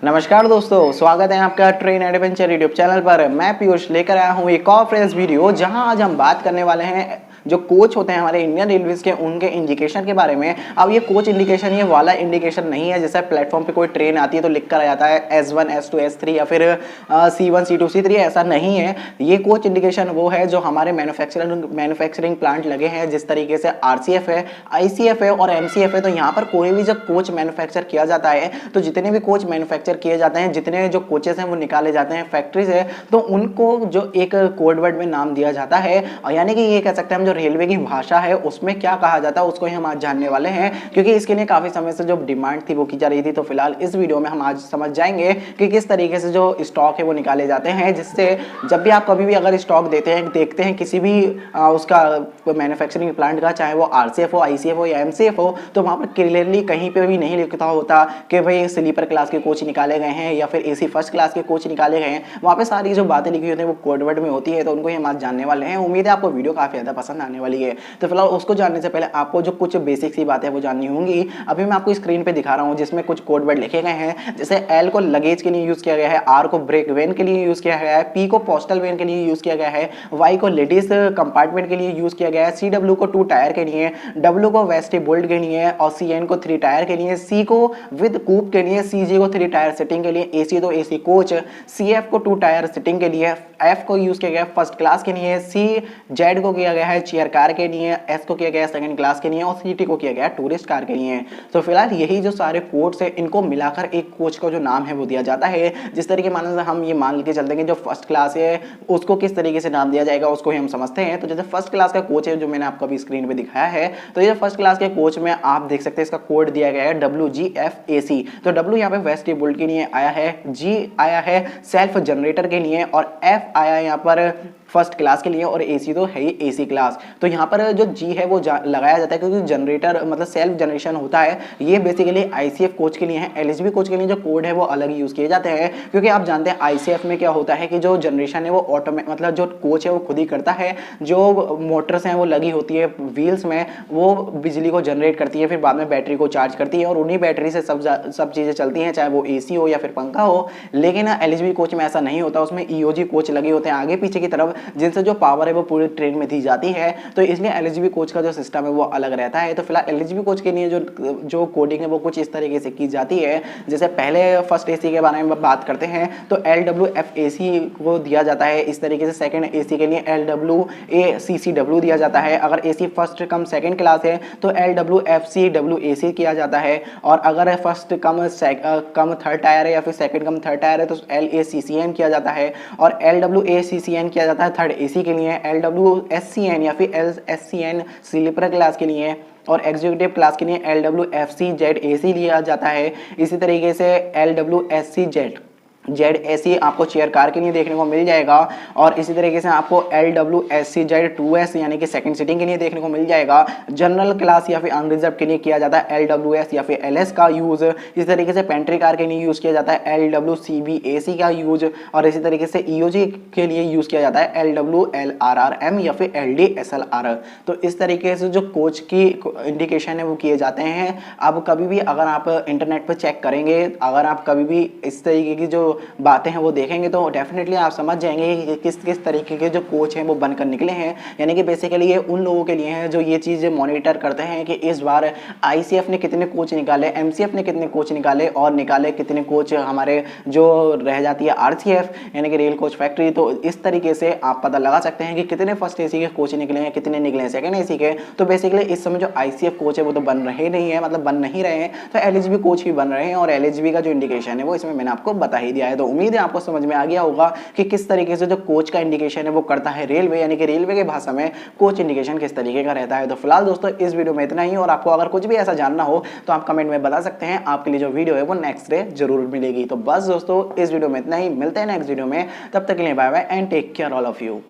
नमस्कार दोस्तों, स्वागत है आपका ट्रेन एडवेंचर यूट्यूब चैनल पर। मैं पीयूष लेकर आया हूँ एक और फ्रेश वीडियो, जहां आज हम बात करने वाले हैं जो कोच होते हैं हमारे इंडियन रेलवेज के, उनके इंडिकेशन के बारे में। अब ये कोच इंडिकेशन ये वाला इंडिकेशन नहीं है जैसे प्लेटफॉर्म पे कोई ट्रेन आती है तो लिख कर आ जाता है S1 S2 S3 या फिर C1 C2 C3, ऐसा नहीं है। ये कोच इंडिकेशन वो है जो हमारे मैन्युफैक्चरिंग प्लांट लगे हैं, जिस तरीके से RCF है, ICF है और MCF है। तो यहाँ पर कोई भी जब कोच मैन्युफैक्चर किया जाता है तो जितने भी कोच मैन्युफैक्चर किए जाते हैं, जितने जो कोचेस हैं वो निकाले जाते हैं फैक्ट्री से, तो उनको जो एक कोड वर्ड में नाम दिया जाता है। और यानी कि ये कह सकते हैं हम जो रेलवे की भाषा है उसमें क्या कहा जाता है उसको ही हम आज जानने वाले हैं, क्योंकि इसके लिए काफी समय से जो डिमांड थी वो की जा रही थी। तो फिलहाल इस वीडियो में हम आज समझ जाएंगे कि किस तरीके से जो स्टॉक है वो निकाले जाते हैं, जिससे जब भी आप कभी भी अगर स्टॉक देखते हैं किसी भी उसका मैन्युफैक्चरिंग प्लांट का, चाहे वो RCF हो, ICF हो या MCF हो, तो वहां पर क्लियरली कहीं पे भी नहीं लिखा होता कि भाई स्लीपर क्लास के कोच निकाले गए हैं या फिर AC फर्स्ट क्लास के कोच निकाले गए हैं। वहां पे सारी जो बातें लिखी होती है वो कोड वर्ड में होती है, तो उनको हम आज जानने वाले हैं। उम्मीद है आपको वीडियो काफी ज्यादा पसंद आने वाली है। तो फिलहाल उसको जानने से पहले आपको जो कुछ बेसिक सी बातें वो जाननी होंगी। अभी मैं आपको स्क्रीन पे दिखा रहा हूं जिसमें कुछ कोड वर्ड लिखे गए हैं। जैसे L को लगेज के लिए यूज किया गया है, R को ब्रेक वेन के लिए यूज किया गया है, P को पोस्टल वेन के लिए यूज किया गया है, Y को लेडीज कंपार्टमेंट के लिए यूज किया गया है, CW को 2 टायर के लिए, W को वेस्टिबुल्ट के लिए और CN को 3 टायर के लिए, C को विद कूप के लिए, CG को 3 टायर सिटिंग के लिए, AC तो AC कोच, CF को 2 टायर सिटिंग के लिए, F को यूज किया गया है फर्स्ट क्लास के लिए, Z को किया गया है चेयर कार के लिए, S को किया गया है सेकंड क्लास के लिए और CT को किया गया है टूरिस्ट कार के लिए। तो फिलहाल यही जो सारे कोड्स है इनको मिलाकर एक कोच का जो नाम है वो दिया जाता है। जिस तरीके मान हम ये मान के चलते हैं जो फर्स्ट क्लास है उसको किस तरीके से नाम दिया जाएगा उसको ही हम समझते हैं। तो जैसे फर्स्ट क्लास का कोच है जो मैंने आपको अभी स्क्रीन पे दिखाया है, तो ये फर्स्ट क्लास के कोच में आप देख सकते हैं इसका कोड दिया गया है WGFAC। तो W यहाँ पे वेस्टिबुल्ट के लिए आया है, G आया है सेल्फ जनरेटर के लिए और F आया है यहाँ पर फर्स्ट क्लास के लिए और AC तो है ही AC क्लास। तो यहाँ पर जो G है वो लगाया जाता है क्योंकि जनरेटर मतलब सेल्फ जनरेशन होता है। ये बेसिकली ICF कोच के लिए है। LHB कोच के लिए जो कोड है वो अलग यूज किए जाते हैं, क्योंकि आप जानते हैं ICF में क्या होता है कि जो जनरेशन है वो ऑटोमेटिक मतलब जो कोच है वो खुद ही करता है। जो मोटर्स हैं वो लगी होती है व्हील्स में, वो बिजली को जनरेट करती है, फिर बाद में बैटरी को चार्ज करती है और उन्हीं बैटरी से सब चीजें चलती हैं, चाहे वो AC हो या फिर पंखा हो। लेकिन LHB कोच में ऐसा नहीं होता, उसमें EOG कोच लगे होते हैं आगे पीछे की तरफ, जिनसे जो पावर है वो पूरी ट्रेन में दी जाती है। तो इसलिए LHB कोच का जो सिस्टम है वो अलग रहता है। तो फिलहाल LHB कोच के लिए जो कोडिंग है वो कुछ इस तरीके से की जाती है। जैसे पहले फर्स्ट AC के बारे में बात करते हैं तो LWFAC को दिया जाता है इस तरीके से। सेकंड AC के लिए LWACCW दिया जाता है। अगर AC first come second class है तो LWFCWAC किया जाता है, और अगर फर्स्ट कम थर्ड टायर है या फिर सेकंड कम थर्ड टायर है तो LACCN किया जाता है, और LWACCN किया जाता है थर्ड AC के लिए। LWSCN या फिर LSCN स्लीपर क्लास के लिए, और एग्जीक्यूटिव क्लास के लिए LWFCZAC लिया जाता है। इसी तरीके से LWSCZAC आपको चेयर कार के लिए देखने को मिल जाएगा, और इसी तरीके से आपको LWSCZ2S यानी कि सेकंड सीटिंग के लिए देखने को मिल जाएगा। जनरल क्लास या फिर अनरिजर्व के लिए किया जाता है LWS या फिर LS का यूज। इसी तरीके से पेंट्री कार के लिए यूज किया जाता है LWCBAC का यूज, और इसी तरीके से EOG के लिए यूज किया जाता है LWLRRM या फिर LDSLR। तो इस तरीके से जो कोच की इंडिकेशन है वो किए जाते हैं। अब कभी भी अगर आप इंटरनेट पर चेक करेंगे, अगर आप कभी भी इस तरीके की जो बातें हैं वो देखेंगे तो डेफिनेटली आप समझ जाएंगे कि किस तरीके के जो कोच हैं वो बनकर निकले हैं। यानी कि बेसिकली ये उन लोगों के लिए हैं जो ये चीज़ मॉनिटर करते हैं कि इस बार ICF ने कितने कोच निकाले, MCF ने कितने कोच निकाले और निकाले कितने कोच हमारे जो रह जाती है RCF यानी कि रेल कोच फैक्ट्री। तो इस तरीके से आप पता लगा सकते हैं कि कितने फर्स्ट AC के कोच निकले हैं, कितने निकले हैं सेकेंड AC के। तो बेसिकली इस समय जो ICF कोच है वो तो बन रहे नहीं है, मतलब बन नहीं रहे हैं, तो LHB कोच ही बन रहे हैं। और LHB का जो इंडिकेशन है वो इसमें मैंने आपको बता ही दिया है। तो उम्मीद है आपको समझ में आ गया होगा कि किस तरीके से जो कोच का इंडिकेशन है वो करता है रेलवे, यानी कि रेलवे के भाषा में कोच इंडिकेशन किस तरीके का रहता है। तो फिलहाल दोस्तों इस वीडियो में इतना ही, और आपको अगर कुछ भी ऐसा जानना हो तो आप कमेंट में बता सकते हैं। आपके लिए जो वीडियो है वो नेक्स्ट डे जरूर मिलेगी। तो बस दोस्तों इस वीडियो में इतना ही, मिलते हैं नेक्स्ट वीडियो में। तब तक के लिए bye bye and take care all of you.